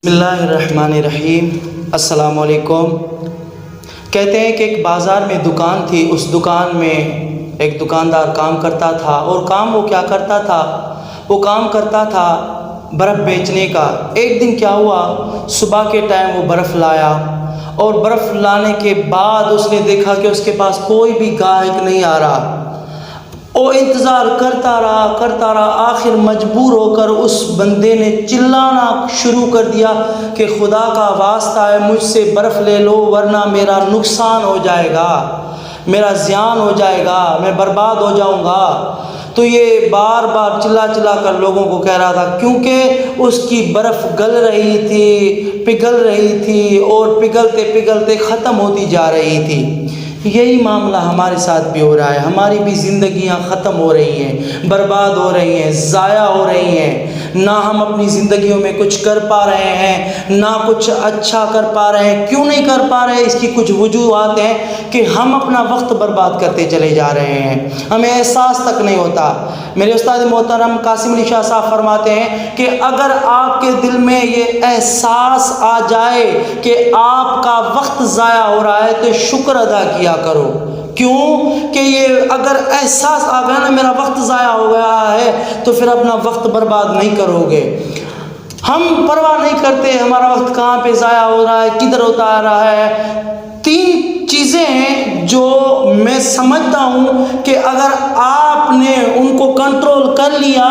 बिस्मिल्लाहिर्रहमानिर्रहीम। अस्सलाम वालेकुम। कहते हैं कि एक बाज़ार में दुकान थी। उस दुकान में एक दुकानदार काम करता था, और काम वो क्या करता था, वो काम करता था बर्फ़ बेचने का। एक दिन क्या हुआ, सुबह के टाइम वो बर्फ़ लाया, और बर्फ़ लाने के बाद उसने देखा कि उसके पास कोई भी गाहक नहीं आ रहा। वो इंतज़ार करता रहा। आखिर मजबूर होकर उस बंदे ने चिल्लाना शुरू कर दिया कि खुदा का वास्ता है, मुझसे बर्फ़ ले लो, वरना मेरा नुकसान हो जाएगा, मेरा ज़ियान हो जाएगा, मैं बर्बाद हो जाऊंगा। तो ये बार बार चिल्ला कर लोगों को कह रहा था, क्योंकि उसकी बर्फ़ गल रही थी, पिघल रही थी, और पिघलते पिघलते ख़त्म होती जा रही थी। यही मामला हमारे साथ भी हो रहा है। हमारी भी ज़िंदगियां ख़त्म हो रही हैं, बर्बाद हो रही हैं, ज़ाया हो रही हैं। ना हम अपनी ज़िंदगियों में कुछ कर पा रहे हैं, ना कुछ अच्छा कर पा रहे हैं। क्यों नहीं कर पा रहे, इसकी कुछ वजूहात हैं कि हम अपना वक्त बर्बाद करते चले जा रहे हैं, हमें एहसास तक नहीं होता। मेरे उस्ताद मोहतरम कासिम अली शाह साहब फरमाते हैं कि अगर आपके दिल में ये एहसास आ जाए कि आपका वक्त ज़ाया हो रहा है, तो शुक्र अदा किया करो। क्यों कि ये अगर एहसास आ गया ना मेरा वक्त ज़ाया हो गया है, तो फिर अपना वक्त बर्बाद नहीं करोगे। हम परवाह नहीं करते हमारा वक्त कहाँ पे ज़ाया हो रहा है, किधर होता आ रहा है। 3 चीज़ें हैं जो मैं समझता हूँ कि अगर आपने उनको कंट्रोल कर लिया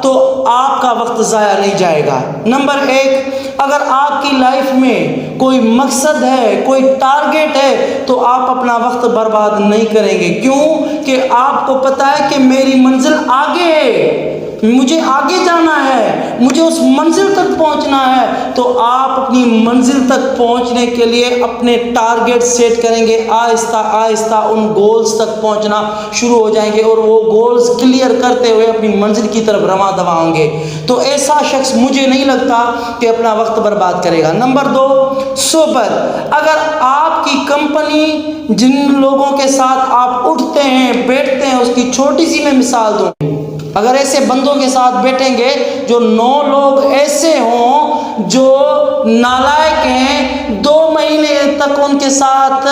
तो आपका वक्त ज़ाया नहीं जाएगा। नंबर 1, अगर आपकी लाइफ में कोई मकसद है, कोई टारगेट है, तो आप अपना वक्त बर्बाद नहीं करेंगे। क्यों कि आपको पता है कि मेरी मंजिल आगे है, मुझे आगे जाना है, मुझे उस मंजिल तक पहुंचना है। तो आप अपनी मंजिल तक पहुंचने के लिए अपने टारगेट सेट करेंगे, आहिस्ता आहिस्ता उन गोल्स तक पहुंचना शुरू हो जाएंगे, और वो गोल्स क्लियर करते हुए अपनी मंजिल की तरफ रवां दवा होंगे। तो ऐसा शख्स मुझे नहीं लगता कि अपना वक्त बर्बाद करेगा। नंबर 2, सोहबत। अगर आपकी कंपनी, जिन लोगों के साथ आप उठते हैं बैठते हैं, उसकी छोटी सी मैं मिसाल दूं, अगर ऐसे बंदों के साथ बैठेंगे जो 9 लोग ऐसे हों जो नालायक हैं, 2 महीने तक उनके साथ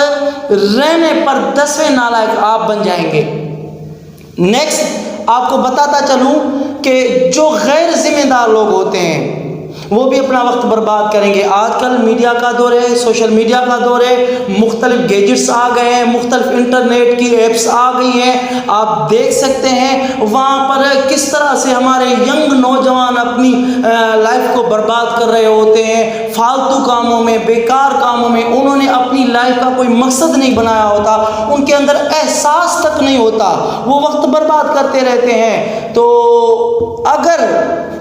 रहने पर 10वें नालायक आप बन जाएंगे। नेक्स्ट आपको बताता चलूं कि जो गैर जिम्मेदार लोग होते हैं वो भी अपना वक्त बर्बाद करेंगे। आजकल मीडिया का दौर है, सोशल मीडिया का दौर है, मुख्तलिफ गैजेट्स आ गए हैं, मुख्तलिफ इंटरनेट की एप्स आ गई हैं। आप देख सकते हैं वहाँ पर किस तरह से हमारे यंग नौजवान अपनी लाइफ को बर्बाद कर रहे होते हैं, फालतू कामों में, बेकार कामों में। उन्होंने अपनी लाइफ का कोई मकसद नहीं बनाया होता, उनके अंदर एहसास तक नहीं होता, वो वक्त बर्बाद करते रहते हैं। तो अगर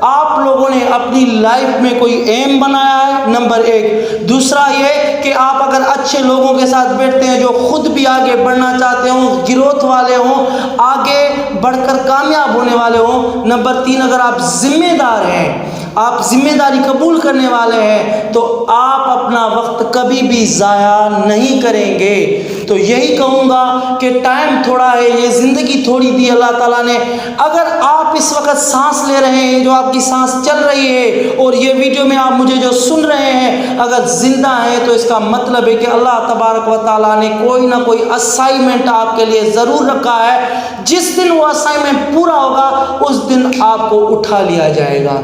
आप लोगों ने अपनी लाइफ में कोई एम बनाया है, नंबर 1। दूसरा ये कि आप अगर अच्छे लोगों के साथ बैठते हैं जो खुद भी आगे बढ़ना चाहते हों, गिरोथ वाले हों, आगे बढ़कर कामयाब होने वाले हों। नंबर 3, अगर आप जिम्मेदार हैं, आप जिम्मेदारी कबूल करने वाले हैं, तो आप अपना वक्त कभी भी ज़ाया नहीं करेंगे। तो यही कहूँगा कि टाइम थोड़ा है, ये ज़िंदगी थोड़ी दी अल्लाह ताला ने। अगर आप इस वक्त सांस ले रहे हैं, जो आपकी सांस चल रही है, और ये वीडियो में आप मुझे जो सुन रहे हैं, अगर ज़िंदा हैं, तो इसका मतलब है कि अल्लाह तबारक व ताला ने कोई ना कोई असाइनमेंट आपके लिए ज़रूर रखा है। जिस दिन वो असाइनमेंट पूरा होगा, उस दिन आपको उठा लिया जाएगा।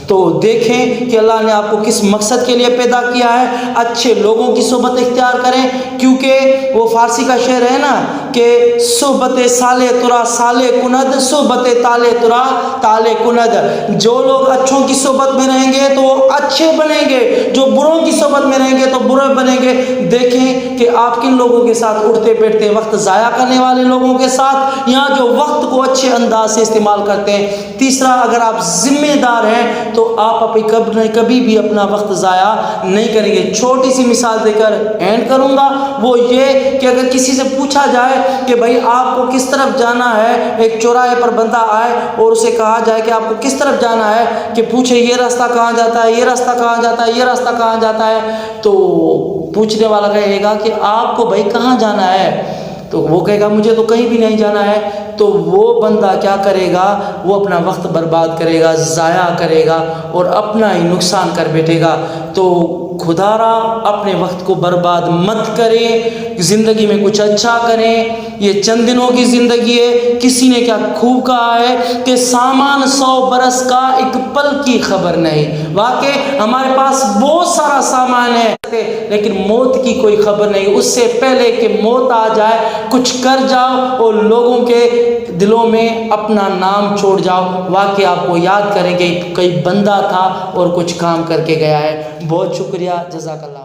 तो देखें कि अल्लाह ने आपको किस मकसद के लिए पैदा किया है। अच्छे लोगों की सोबत इख्तियार करें, क्योंकि वो फारसी का शेर है ना कि सोबत साले तुरा साले कुनद, सोबत ताले तुरा ताले कुनद। जो लोग अच्छों की सोबत में रहेंगे तो वो अच्छे बनेंगे, जो बुरों की सोबत में रहेंगे तो बुरे बनेंगे। देखें कि आप किन लोगों के साथ उठते बैठते, वक्त ज़ाया करने वाले लोगों के साथ, या जो वक्त को अच्छे अंदाज से इस्तेमाल करते हैं। तीसरा, अगर आप जिम्मेदार हैं तो आप कभी भी अपना वक्त ज़ाया नहीं करेंगे। छोटी सी मिसाल देकर एंड करूँगा, वो ये कि अगर किसी से पूछा जाए कि भाई आपको किस तरफ जाना है, एक चौराहे पर बंदा आए और उसे कहा जाए कि आपको किस तरफ जाना है, कि पूछे ये रास्ता कहाँ जाता है, ये रास्ता कहाँ जाता है, ये रास्ता कहाँ जाता है, तो पूछने वाला कहेगा कि आपको भाई कहाँ जाना है। تو وہ کہے گا مجھے تو کہیں بھی نہیں جانا ہے، تو وہ بندہ کیا کرے گا، وہ اپنا وقت برباد کرے گا، ضائع کرے گا اور اپنا ہی نقصان کر بیٹھے گا۔ تو خدا را اپنے وقت کو برباد مت کریں، زندگی میں کچھ اچھا کریں۔ یہ چند دنوں کی زندگی ہے۔ کسی نے کیا خوب کہا ہے کہ سامان 100 برس کا، ایک پل کی خبر نہیں۔ واقعی ہمارے پاس بہت سارا سامان ہے لیکن موت کی کوئی خبر نہیں۔ اس سے پہلے کہ موت آ جائے کچھ کر جاؤ اور لوگوں کے دلوں میں اپنا نام چھوڑ جاؤ۔ واقعی آپ کو یاد کریں کہ کوئی بندہ تھا اور کچھ کام کر کے گیا ہے۔ بہت شکریہ، جزاک اللہ۔